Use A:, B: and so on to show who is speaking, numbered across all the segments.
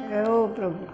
A: जय हो प्रभु।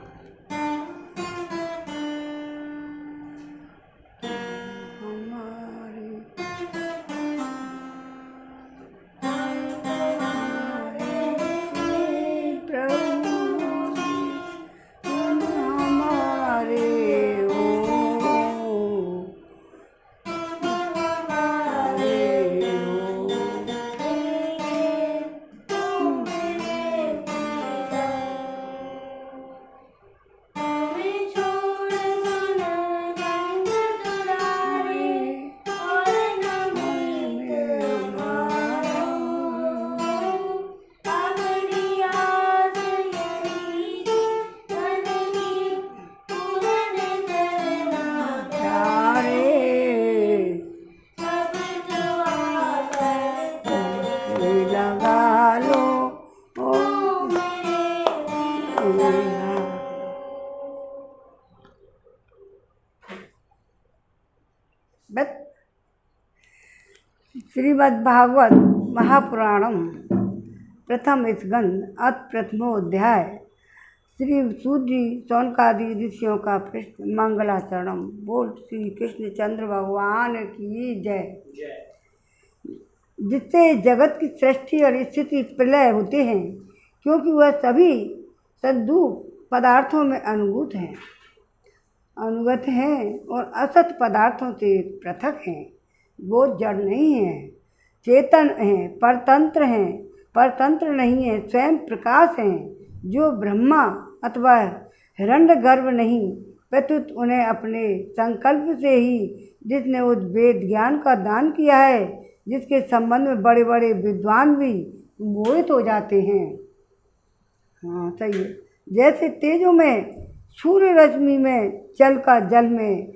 A: श्रीमद्भागवत महापुराणम प्रथम स्कंद अथ प्रथमोध्याय। श्री सूर्य सौनकादि ऋषियों का प्रश्न। मंगलाचरणम। बोल श्री कृष्ण चंद्र भगवान की जय। जिससे जगत की सृष्टि और स्थिति प्रलय होते हैं, क्योंकि वह सभी सद्रूप पदार्थों में अनुगत हैं और असत पदार्थों से पृथक हैं। वो जड़ नहीं है, चेतन हैं, परतंत्र नहीं है, स्वयं प्रकाश हैं, जो ब्रह्मा अथवा हिरण्यगर्भ नहीं, प्रत्युत उन्हें अपने संकल्प से ही जिसने उस वेद ज्ञान का दान किया है, जिसके संबंध में बड़े बड़े विद्वान भी मोहित हो जाते हैं। हाँ, सही है। जैसे तेजों में, सूर्य रश्मि में, जल का जल में,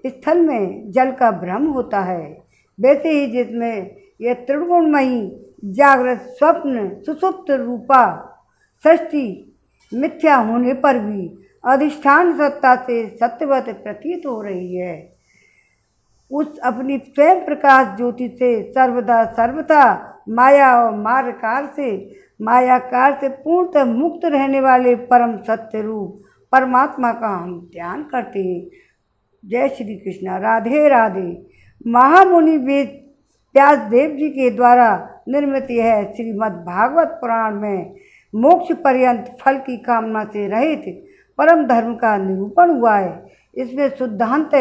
A: स्थल में जल का भ्रम होता है, वैसे ही जिसमें यह त्रिगुणमयी जागृत स्वप्न सुषुप्त रूपा सृष्टि मिथ्या होने पर भी अधिष्ठान सत्ता से सत्यवत प्रतीत हो रही है, उस अपनी स्वयं प्रकाश ज्योति से सर्वथा माया और मायाकार से पूर्णतः मुक्त रहने वाले परम सत्य रूप परमात्मा का हम ध्यान करते हैं। जय श्री कृष्ण। राधे राधे। महामुनि वेद व्यास देव जी के द्वारा निर्मित यह श्रीमद् भागवत पुराण में मोक्ष पर्यंत फल की कामना से रहित परम धर्म का निरूपण हुआ है। इसमें शुद्धांत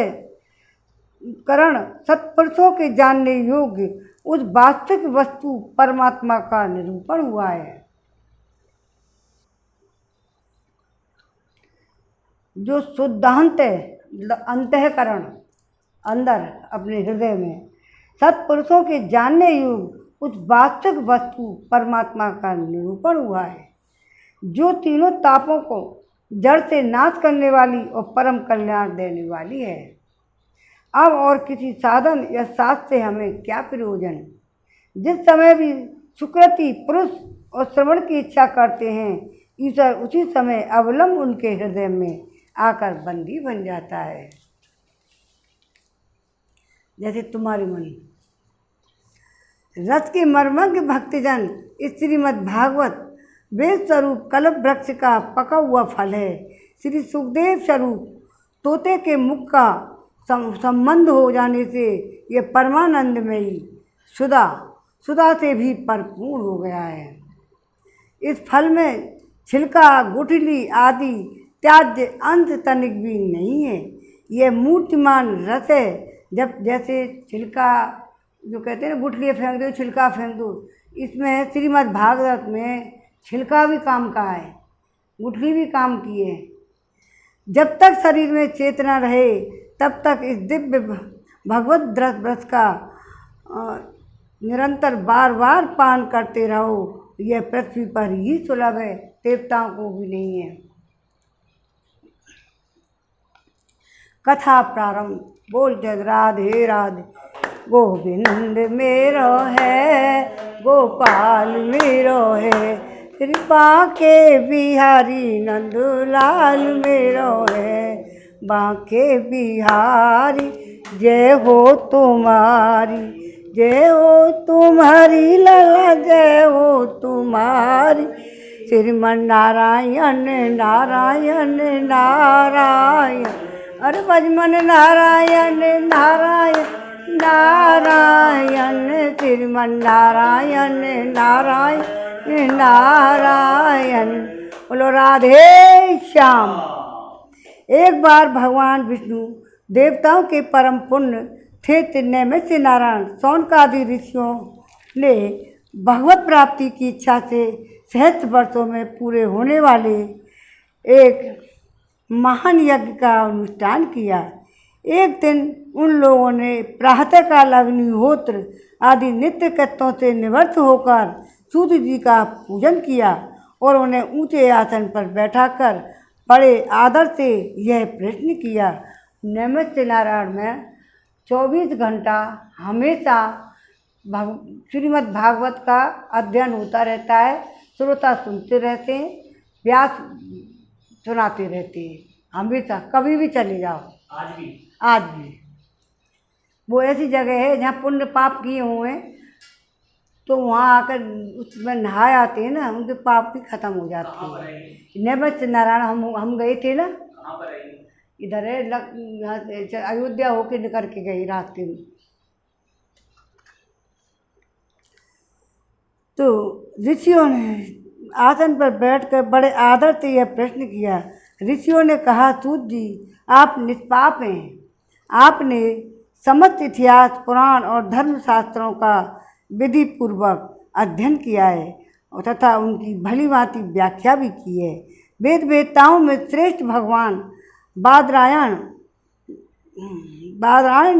A: करण सत्पुरुषों के जानने योग्य उस वास्तविक वस्तु परमात्मा का निरूपण हुआ है, जो शुद्धांत अंतःकरण अंदर अपने हृदय में सत्पुरुषों के जानने योग्य उस वास्तविक वस्तु परमात्मा का निरूपण हुआ है, जो तीनों तापों को जड़ से नाश करने वाली और परम कल्याण देने वाली है। अब और किसी साधन या शास्त्र से हमें क्या प्रयोजन? जिस समय भी सुकृति पुरुष और श्रवण की इच्छा करते हैं, ईश्वर उसी समय अवलंब उनके हृदय में आकर बंदी बन जाता है। जैसे तुम्हारी मणि रस के मर्मज्ञ भक्तजन इस श्रीमद् भागवत वेद स्वरूप कल्प वृक्ष का पका हुआ फल है। श्री सुखदेव स्वरूप तोते के मुख का संबंध हो जाने से यह परमानंदमयी सुधा से भी भरपूर हो गया है। इस फल में छिलका, गुठली आदि त्याज्य अंश तनिक भी नहीं है। यह मूर्तिमान रस है। जब जैसे छिलका जो कहते हैं ना, गुठली फेंक दो, छिलका फेंक दो, इसमें श्रीमद् भागवत में छिलका भी काम का है, गुठली भी काम की है। जब तक शरीर में चेतना रहे तब तक इस दिव्य भगवत रस का निरंतर बार बार पान करते रहो। यह पृथ्वी पर ही सुलभ है, देवताओं को भी नहीं है। कथा प्रारंभ। बोल जय राधे राधे। गोविंद मेरो है, गोपाल मेरो है, कृपा के बिहारी नंदलाल मेरो है। बांके बिहारी जय हो तुम्हारी, जय हो तुम्हारी लाला, जय हो तुम्हारी। श्रीमन नारायण नारायण नारायण, अरे भजमन नारायण नारायण नारायण, श्रीमन नारायण नारायण नारायण। बोलो राधे श्याम। एक बार भगवान विष्णु देवताओं के परम पुण्य थे नैमिष नारायण शौनकादि ऋषियों ने भगवत प्राप्ति की इच्छा से सहस्त्र वर्षों में पूरे होने वाले एक महान यज्ञ का अनुष्ठान किया। एक दिन उन लोगों ने प्रातःकाल अग्निहोत्र आदि नित्य कर्तों से निवृत्त होकर सूर्य जी का पूजन किया और उन्हें ऊंचे आसन पर बैठाकर बड़े आदर से यह प्रश्न किया। नैमिष नारायण में 24 घंटा हमेशा श्रीमद् भागवत का अध्ययन होता रहता है, श्रोता सुनते रहते हैं, व्यास सुनाते रहते हैं, हमेशा कभी भी चले जाओ। आज भी वो ऐसी जगह है जहाँ पुण्य पाप किए हुए हैं तो वहाँ आकर उसमें नहाए आते हैं ना, उनके पाप भी खत्म हो जाते हैं। नैमिष नारायण हम गए थे ना, इधर है यहाँ से अयोध्या होके निकल के गई रास्ते में। तो ऋषियों ने आसन पर बैठकर बड़े आदर से यह प्रश्न किया। ऋषियों ने कहा, सूत जी आप निष्पाप हैं, आपने समस्त इतिहास पुराण और धर्मशास्त्रों का विधि पूर्वक अध्ययन किया है और तथा उनकी भली भांति व्याख्या भी की है। वेद वेदताओं में श्रेष्ठ भगवान बादरायण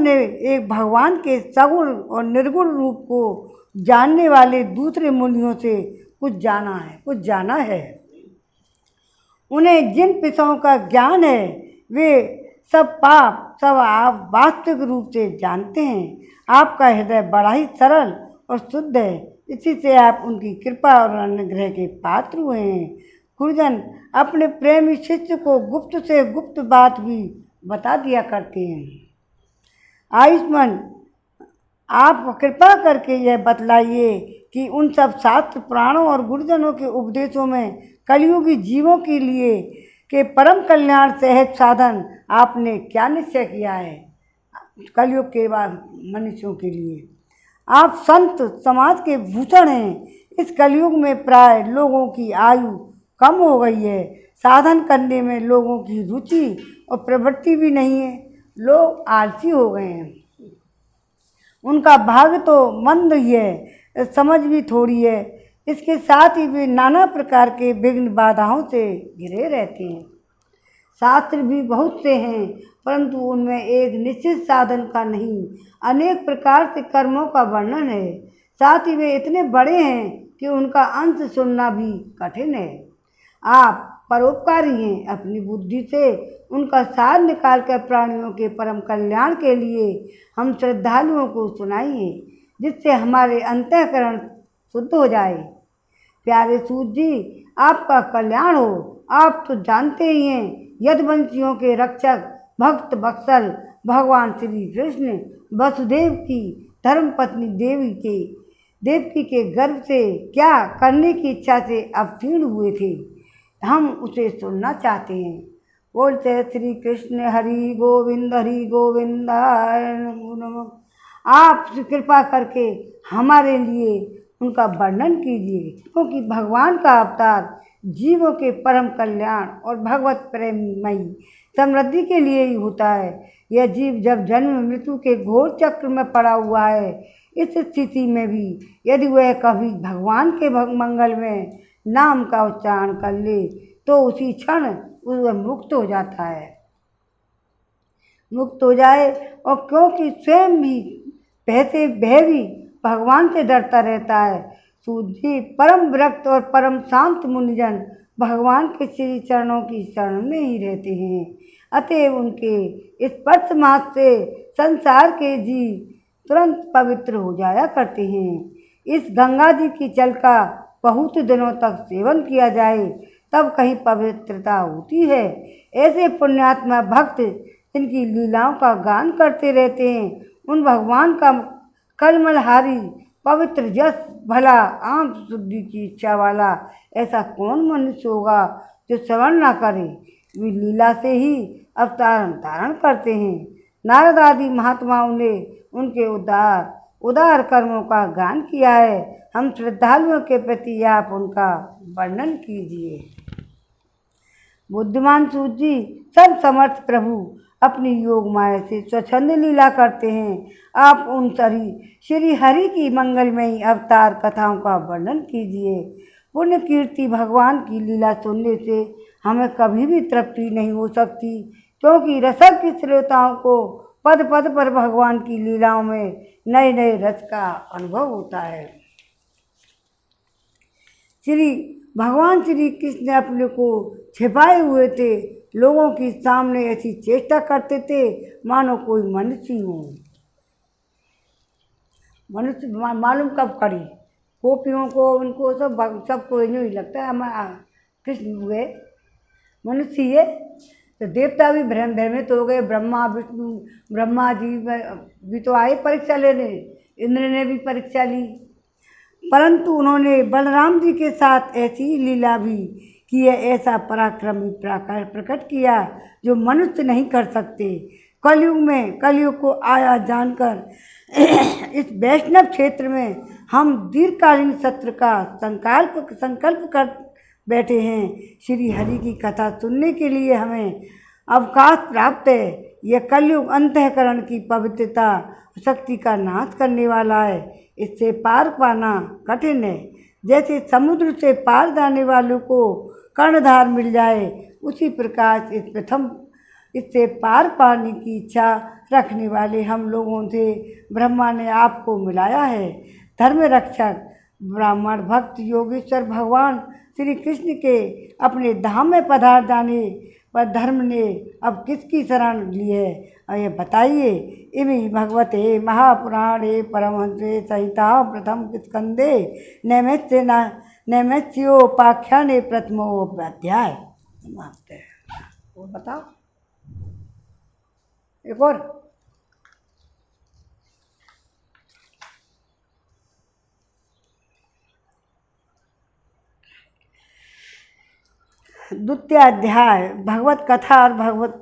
A: ने एक भगवान के सगुण और निर्गुण रूप को जानने वाले दूसरे मुनियों से कुछ जाना है। उन्हें जिन विषयों का ज्ञान है वे सब आप वास्तविक रूप से जानते हैं। आपका हृदय बड़ा ही सरल और शुद्ध है, इसी से आप उनकी कृपा और अनुग्रह के पात्र हुए हैं। गुरुजन अपने प्रेमी शिष्य को गुप्त से गुप्त बात भी बता दिया करते हैं। आयुष्मान आप कृपा करके यह बतलाइए कि उन सब शास्त्र पुराणों और गुरुजनों के उपदेशों में कलियुगी जीवों के लिए के परम कल्याण सहज साधन आपने क्या निश्चय किया है। कलयुग के बाद मनुष्यों के लिए आप संत समाज के भूषण हैं। इस कलयुग में प्राय लोगों की आयु कम हो गई है, साधन करने में लोगों की रुचि और प्रवृत्ति भी नहीं है, लोग आलसी हो गए हैं। उनका भाग्य तो मंद ही है, समझ भी थोड़ी है। इसके साथ ही वे नाना प्रकार के विघ्न बाधाओं से घिरे रहते हैं। शास्त्र भी बहुत से हैं परंतु उनमें एक निश्चित साधन का नहीं, अनेक प्रकार से कर्मों का वर्णन है। साथ ही वे इतने बड़े हैं कि उनका अंत सुनना भी कठिन है। आप परोपकारी हैं, अपनी बुद्धि से उनका सार निकालकर प्राणियों के परम कल्याण के लिए हम श्रद्धालुओं को सुनाइए, जिससे हमारे अंतःकरण शुद्ध हो जाए। प्यारे सूत जी आपका कल्याण हो। आप तो जानते ही हैं यदुवंशियों के रक्षक भक्त वत्सल भगवान श्री कृष्ण वसुदेव की धर्मपत्नी देवकी के गर्भ से क्या करने की इच्छा से अवतीर्ण हुए थे, हम उसे सुनना चाहते हैं। बोलते श्री कृष्ण हरि गोविंद नमो नमः। आप कृपा करके हमारे लिए उनका वर्णन कीजिए, क्योंकि भगवान का अवतार जीवों के परम कल्याण और भगवत प्रेममयी समृद्धि के लिए ही होता है। यह जीव जब जन्म मृत्यु के घोर चक्र में पड़ा हुआ है, इस स्थिति में भी यदि वह कभी भगवान के मंगल में नाम का उच्चारण कर ले तो उसी क्षण वह मुक्त हो जाता है, मुक्त हो जाए। और क्योंकि स्वयं भी वह भी भगवान से डरता रहता है। सूजी परम विरक्त और परम शांत मुनिजन भगवान के श्री चरणों की शरण में ही रहते हैं, अतएव उनके स्पर्श मात्र से संसार के जीव तुरंत पवित्र हो जाया करते हैं। इस गंगा जी की जल का बहुत दिनों तक सेवन किया जाए तब कहीं पवित्रता होती है। ऐसे पुण्यात्मा भक्त जिनकी लीलाओं का गान करते रहते हैं, उन भगवान का कलमलहारी पवित्र जस भला आम शुद्धि की इच्छा वाला ऐसा कौन मनुष्य होगा जो श्रवण न करे। वे लीला से ही अवतार धारण करते हैं। नारद आदि महात्माओं ने उनके उदार कर्मों का गान किया है। हम श्रद्धालुओं के प्रति आप उनका वर्णन कीजिए। बुद्धिमान सूत जी, सब समर्थ प्रभु अपनी योग माया से स्वच्छंद लीला करते हैं। आप उन श्री हरि की मंगलमयी अवतार कथाओं का वर्णन कीजिए। पुण्य कीर्ति भगवान की लीला सुनने से हमें कभी भी तृप्ति नहीं हो सकती, क्योंकि रसक की श्रोताओं को पद पद पर भगवान की लीलाओं में नए नए रस का अनुभव होता है। भगवान श्री कृष्ण अपने को छिपाए हुए थे, लोगों के सामने ऐसी चेष्टा करते थे मानो कोई मनुष्य हो। मनुष्य मालूम कब करी, गोपियों को उनको सबको यूँ ही लगता है हमारा कृष्ण हुए मनुष्य है। तो देवता भी भ्रमित हो गए। ब्रह्मा विष्णु ब्रह्मा जी भी तो आए परीक्षा लेने, इंद्र ने भी परीक्षा ली, परंतु उन्होंने बलराम जी के साथ ऐसी लीला भी की है, ऐसा पराक्रम प्रकट किया जो मनुष्य नहीं कर सकते। कलयुग को आया जानकर इस वैष्णव क्षेत्र में हम दीर्घकालीन सत्र का संकल्प कर बैठे हैं। श्री हरि की कथा सुनने के लिए हमें अवकाश प्राप्त है। यह कलयुग अंतःकरण की पवित्रता शक्ति का नाश करने वाला है। इससे पार पाना कठिन है। जैसे समुद्र से पार जाने वालों को कर्णधार मिल जाए, उसी प्रकार इससे पार पाने की इच्छा रखने वाले हम लोगों से ब्रह्मा ने आपको मिलाया है। धर्म रक्षक ब्राह्मण भक्त योगेश्वर भगवान श्री कृष्ण के अपने धाम में पधार जाने पर धर्म ने अब किसकी शरण ली है, और ये बताइए। इमी भगवते महापुराणे परमहंसे संहिता प्रथम स्कंदे नैमित्योपाख्याने प्रथमो अध्याय। वो बताओ एक और। द्वितीय अध्याय भगवत कथा और भगवत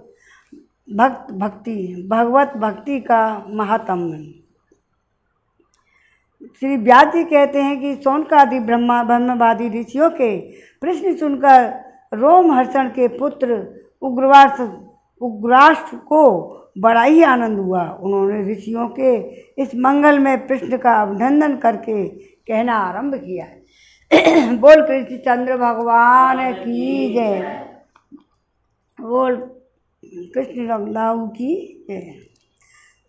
A: भक्ति का महात्म्य। श्री व्यास जी कहते हैं कि शौनकादि ब्रह्मवादी ऋषियों के प्रश्न सुनकर रोमहर्षण के पुत्र उग्राष्ट को बड़ा ही आनंद हुआ। उन्होंने ऋषियों के इस मंगल में प्रश्न का अभिनंदन करके कहना आरंभ किया। बोल कृष्ण चंद्र भगवान की जय। बोल कृष्ण रंगनाऊ की जय।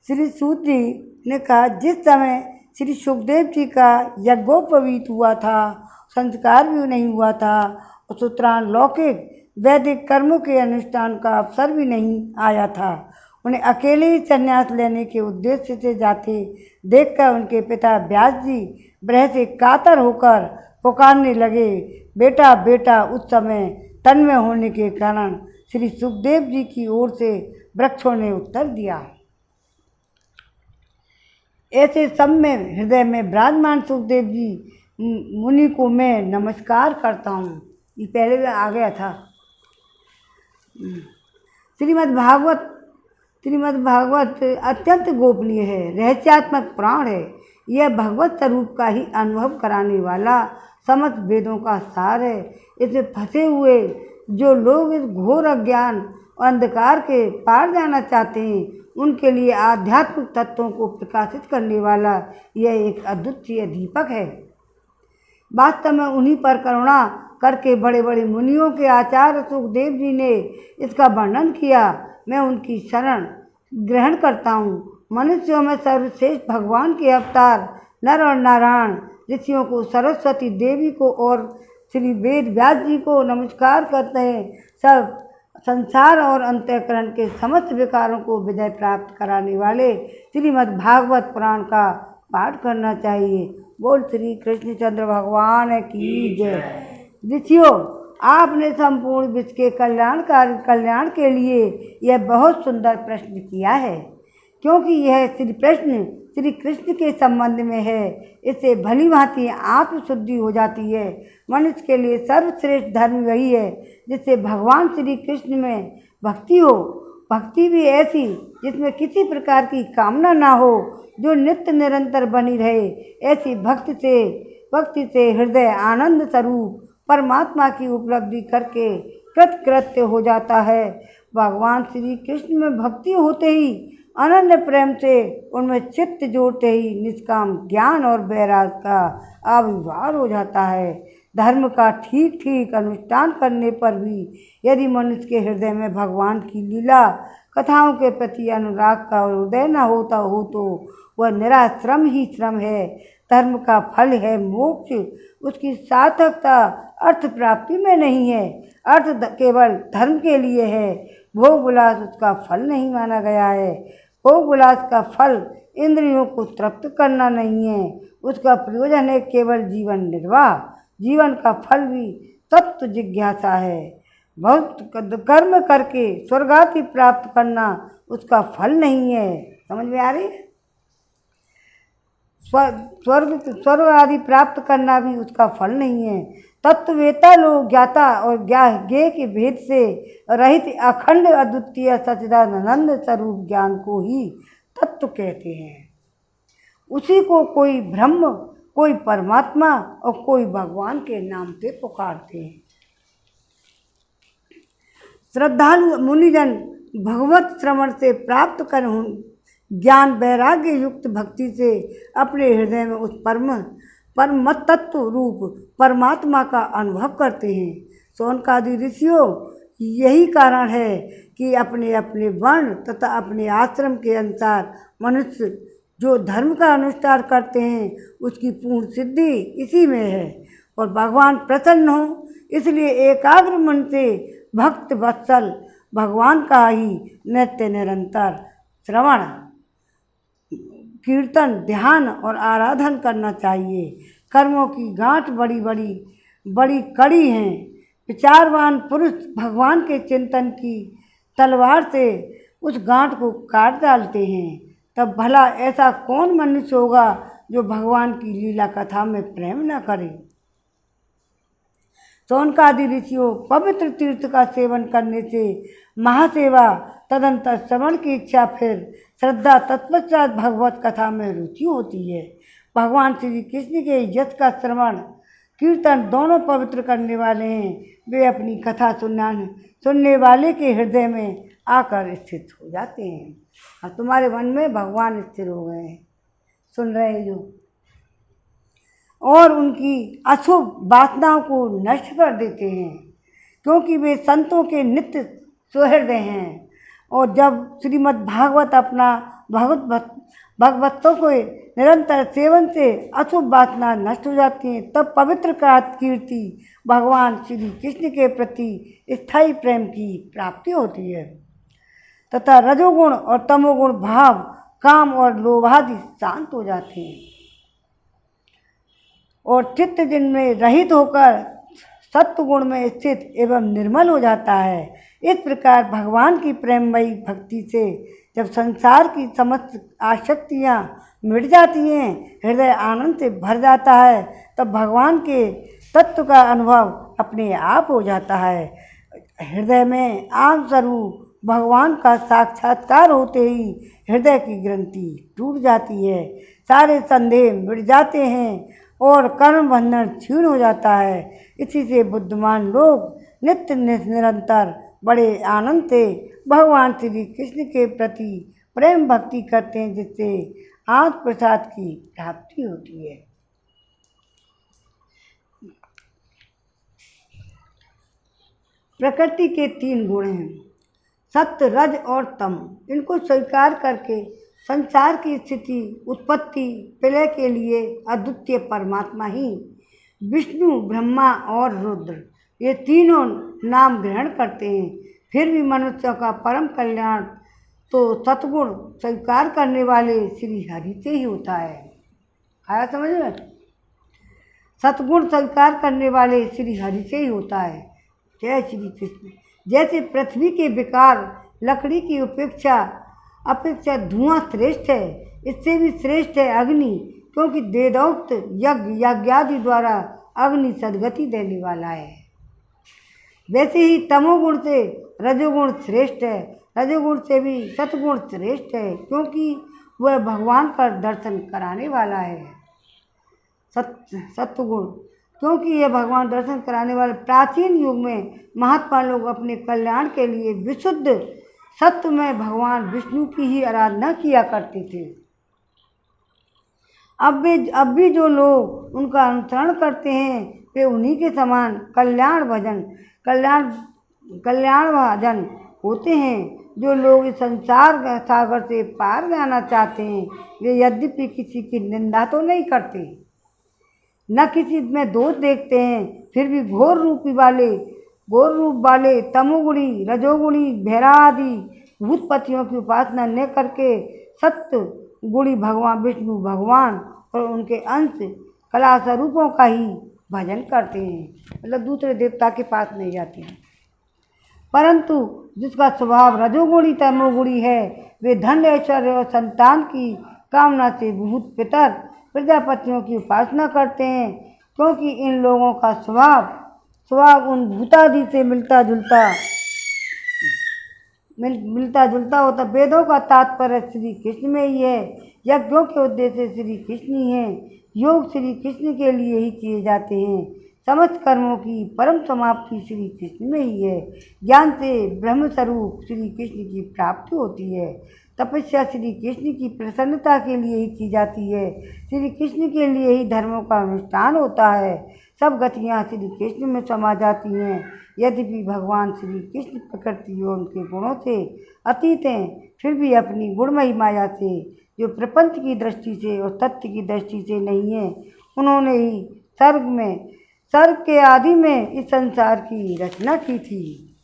A: श्री सूत जी ने कहा, जिस समय श्री सुखदेव जी का यज्ञोपवीत हुआ था, संस्कार भी नहीं हुआ था और सूत्रान लौकिक वैदिक कर्मों के अनुष्ठान का अवसर भी नहीं आया था, उन्हें अकेले ही संन्यास लेने के उद्देश्य से जाते देखकर उनके पिता व्यास जी ब्रह से कातर होकर पुकारने लगे, बेटा बेटा। उस समय तन्मय होने के कारण श्री सुखदेव जी की ओर से वृक्षों ने उत्तर दिया। ऐसे सब में हृदय में विराजमान सुखदेव जी मुनि को मैं नमस्कार करता हूँ। ये पहले आ गया था। श्रीमद् भागवत अत्यंत गोपनीय है, रहस्यात्मक पुराण है। यह भगवत स्वरूप का ही अनुभव कराने वाला समस्त वेदों का सार है। इसमें फंसे हुए जो लोग इस घोर अज्ञान और अंधकार के पार जाना चाहते हैं, उनके लिए आध्यात्मिक तत्वों को प्रकाशित करने वाला यह एक अद्वितीय दीपक है। वास्तव में उन्हीं पर करुणा करके बड़े बड़े मुनियों के आचार्य सुखदेव जी ने इसका वर्णन किया। मैं उनकी शरण ग्रहण करता हूँ। मनुष्यों में सर्वश्रेष्ठ भगवान के अवतार नर और नारायण ऋषियों को, सरस्वती देवी को और श्री वेद व्यास जी को नमस्कार करते हैं। सब संसार और अंतःकरण के समस्त विकारों को विजय प्राप्त कराने वाले श्रीमद् भागवत पुराण का पाठ करना चाहिए। बोल श्री कृष्णचंद्र भगवान की जय। ऋषियों, आपने संपूर्ण विश्व के कल्याण के लिए यह बहुत सुंदर प्रश्न किया है, क्योंकि यह श्री प्रश्न श्री कृष्ण के संबंध में है। इससे भली भांति आत्मशुद्धि हो जाती है। मनुष्य के लिए सर्वश्रेष्ठ धर्म वही है जिससे भगवान श्री कृष्ण में भक्ति हो। भक्ति भी ऐसी जिसमें किसी प्रकार की कामना ना हो, जो नित्य निरंतर बनी रहे। ऐसी भक्ति से हृदय आनंद स्वरूप परमात्मा की उपलब्धि करके कृतकृत्य हो जाता है। भगवान श्री कृष्ण में भक्ति होते ही अनन्य प्रेम से उनमें चित्त जोड़ते ही निष्काम ज्ञान और वैराग्य का आविर्भाव हो जाता है। धर्म का ठीक ठीक अनुष्ठान करने पर भी यदि मनुष्य के हृदय में भगवान की लीला कथाओं के प्रति अनुराग का उदय न होता हो तो वह निराश्रम ही श्रम है। धर्म का फल है मोक्ष। उसकी सार्थकता अर्थ प्राप्ति में नहीं है। अर्थ केवल धर्म के लिए है। भोग विलास उसका फल नहीं माना गया है। भोग विलास का फल इंद्रियों को तृप्त करना नहीं है। उसका प्रयोजन है केवल जीवन निर्वाह। जीवन का फल भी तत्व जिज्ञासा है। बहुत कर्म करके स्वर्गादि प्राप्त करना उसका फल नहीं है। समझ में आ रही है? स्वर्ग आदि प्राप्त करना भी उसका फल नहीं है। तत्ववेता लोग ज्ञाता और ज्ञेय के भेद से रहित अखंड अद्वितीय सच्चिदानंद स्वरूप ज्ञान को ही तत्व कहते हैं। उसी को कोई ब्रह्म, कोई परमात्मा और कोई भगवान के नाम से पुकारते हैं। श्रद्धालु मुनिजन भगवत श्रवण से प्राप्त कर ज्ञान वैराग्य युक्त भक्ति से अपने हृदय में उस परम तत्व रूप परमात्मा का अनुभव करते हैं। शौनकादि ऋषियों, यही कारण है कि अपने अपने वर्ण तथा अपने आश्रम के अनुसार मनुष्य जो धर्म का अनुष्ठान करते हैं उसकी पूर्ण सिद्धि इसी में है। और भगवान प्रसन्न हो इसलिए एकाग्र मन से भक्त वत्सल भगवान का ही नित्य निरंतर श्रवण, कीर्तन, ध्यान और आराधन करना चाहिए। कर्मों की गांठ बड़ी कड़ी हैं। विचारवान पुरुष भगवान के चिंतन की तलवार से उस गांठ को काट डालते हैं। तब भला ऐसा कौन मनुष्य होगा जो भगवान की लीला कथा में प्रेम न करे। शौनकादि ऋषियों, पवित्र तीर्थ का सेवन करने से महासेवा, तदंतर श्रवण की इच्छा, फिर श्रद्धा, तत्पश्चात भगवत कथा में रुचि होती है। भगवान श्री कृष्ण के यश का श्रवण कीर्तन दोनों पवित्र करने वाले हैं। वे अपनी कथा सुनने वाले के हृदय में आकर स्थित हो जाते हैं और तुम्हारे मन में भगवान स्थिर हो गए हैं, सुन रहे हैं जो, और उनकी अशुभ वासनाओं को नष्ट कर देते हैं, क्योंकि वे संतों के नित्य सुहृदय हैं। और जब श्रीमद् भागवत अपना भगवतों को निरंतर सेवन से अशुभ वासना नष्ट हो जाती है, तब पवित्र कीर्ति भगवान श्री कृष्ण के प्रति स्थायी प्रेम की प्राप्ति होती है तथा रजोगुण और तमोगुण भाव, काम और लोभादि शांत हो जाते हैं और चित्त जिनमें रहित होकर सत्वगुण में स्थित एवं निर्मल हो जाता है। इस प्रकार भगवान की प्रेममयी भक्ति से जब संसार की समस्त आसक्तियाँ मिट जाती हैं, हृदय आनंद से भर जाता है, तब भगवान के तत्व का अनुभव अपने आप हो जाता है। हृदय में आम स्वरूप भगवान का साक्षात्कार होते ही हृदय की ग्रंथि टूट जाती है, सारे संदेह मिट जाते हैं और कर्म बंधन क्षीण हो जाता है। इसी से बुद्धिमान लोग नित्य निरंतर बड़े आनंद से भगवान श्री कृष्ण के प्रति प्रेम भक्ति करते हैं, जिससे आत्म प्रसाद की प्राप्ति होती है। प्रकृति के 3 गुण हैं, सत्य, रज और तम। इनको स्वीकार करके संसार की स्थिति, उत्पत्ति, प्रलय के लिए अद्वितीय परमात्मा ही विष्णु, ब्रह्मा और रुद्र, ये तीनों नाम ग्रहण करते हैं। फिर भी मनुष्य का परम कल्याण तो सतगुण स्वीकार करने वाले श्री हरि से ही होता है। आया समझ में? सतगुण स्वीकार करने वाले श्री हरि से ही होता है। जय श्री कृष्ण। जैसे पृथ्वी के विकार लकड़ी की अपेक्षा धुआं श्रेष्ठ है, इससे भी श्रेष्ठ है अग्नि, क्योंकि वेदोक्त यज्ञ यज्ञादि द्वारा अग्नि सद्गति देने वाला है। वैसे ही तमोगुण से रजोगुण श्रेष्ठ है, रजोगुण से भी सतगुण श्रेष्ठ है, क्योंकि वह भगवान का दर्शन कराने वाला है। सत्वगुण, क्योंकि यह भगवान दर्शन कराने वाले। प्राचीन युग में महात्मा लोग अपने कल्याण के लिए विशुद्ध सत्व में भगवान विष्णु की ही आराधना किया करते थे। अब भी जो लोग उनका अनुसरण करते हैं वे उन्हीं के समान कल्याण भजन होते हैं। जो लोग इस संसार सागर से पार जाना चाहते हैं वे यद्यपि किसी की निंदा तो नहीं करते, न किसी में दोष देखते हैं, फिर भी घोर रूप वाले तमोगुणी रजोगुणी भैरादि भूतपतियों की उपासना न करके सत्य गुणी भगवान विष्णु भगवान और उनके अंश कला स्वरूपों का ही भजन करते हैं, मतलब दूसरे देवता के पास नहीं जाते हैं। परंतु जिसका स्वभाव रजोगुणी तमोगुणी है वे धन ऐश्वर्य और संतान की कामना से भूत पितर प्रजापतियों की उपासना करते हैं, क्योंकि इन लोगों का स्वभाव उन भूतादि से मिलता जुलता होता। वेदों का तात्पर्य श्री कृष्ण में ही है, यज्ञों के उद्देश्य श्री कृष्ण ही है, योग श्री कृष्ण के लिए ही किए जाते हैं, समस्त कर्मों की परम समाप्ति श्री कृष्ण में ही है, ज्ञान से ब्रह्म स्वरूप श्री कृष्ण की प्राप्ति होती है, तपस्या श्री कृष्ण की प्रसन्नता के लिए ही की जाती है, श्री कृष्ण के लिए ही धर्मों का अनुष्ठान होता है, सब गतियाँ श्री कृष्ण में समा जाती हैं। यद्यपि भगवान श्री कृष्ण प्रकृति और उनके गुणों से अतीत हैं, फिर भी अपनी गुणमयी माया से जो प्रपंच की दृष्टि से और तथ्य की दृष्टि से नहीं है, उन्होंने ही सर्ग के आदि में इस संसार की रचना की थी।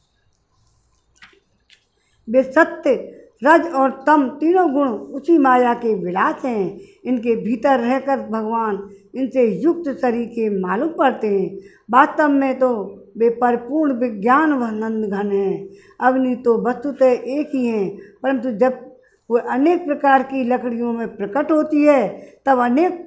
A: वे सत्य रज और तम तीनों गुण उसी माया के विलास हैं। इनके भीतर रहकर भगवान इनसे युक्त शरीर के मालूम पड़ते हैं। वास्तव में तो वे परिपूर्ण विज्ञान व नंद घन हैं। अग्नि तो वस्तुतः एक ही हैं, परंतु जब वह अनेक प्रकार की लकड़ियों में प्रकट होती है तब अनेक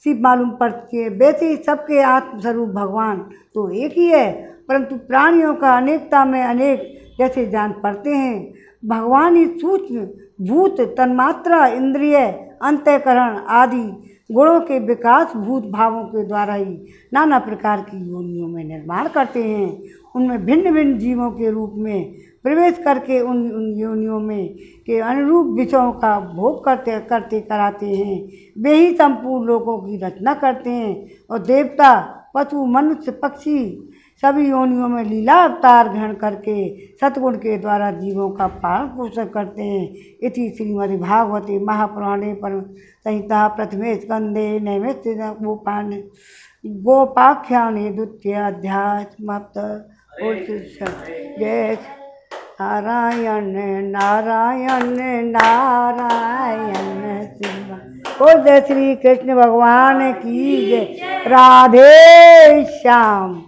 A: सी मालूम पड़ती है। वैसे ही सबके आत्मस्वरूप भगवान तो एक ही है, परंतु प्राणियों का अनेकता में अनेक जैसे जान पड़ते हैं। भगवान ही सूक्ष्म भूत तन्मात्रा इंद्रिय अंतःकरण आदि गुणों के विकास भूत भावों के द्वारा ही नाना प्रकार की योनियों में निर्माण करते हैं। उनमें भिन्न भिन्न जीवों के रूप में प्रवेश करके उन योनियों में के अनुरूप विषयों का भोग करते कराते हैं। वे ही संपूर्ण लोगों की रचना करते हैं और देवता पशु मनुष्य पक्षी सभी योनियों में लीला अवतार ग्रहण करके सतगुण के द्वारा जीवों का पालन पोषण करते हैं। इति श्रीमद् भागवते महापुराणे परम संहिता प्रथमे स्कंदे नैमित्य गोपाख्याने द्वितीय अध्याय समाप्त। जय नारायण नारायण नारायण शिव। जय श्री कृष्ण भगवान की जय। राधे श्याम।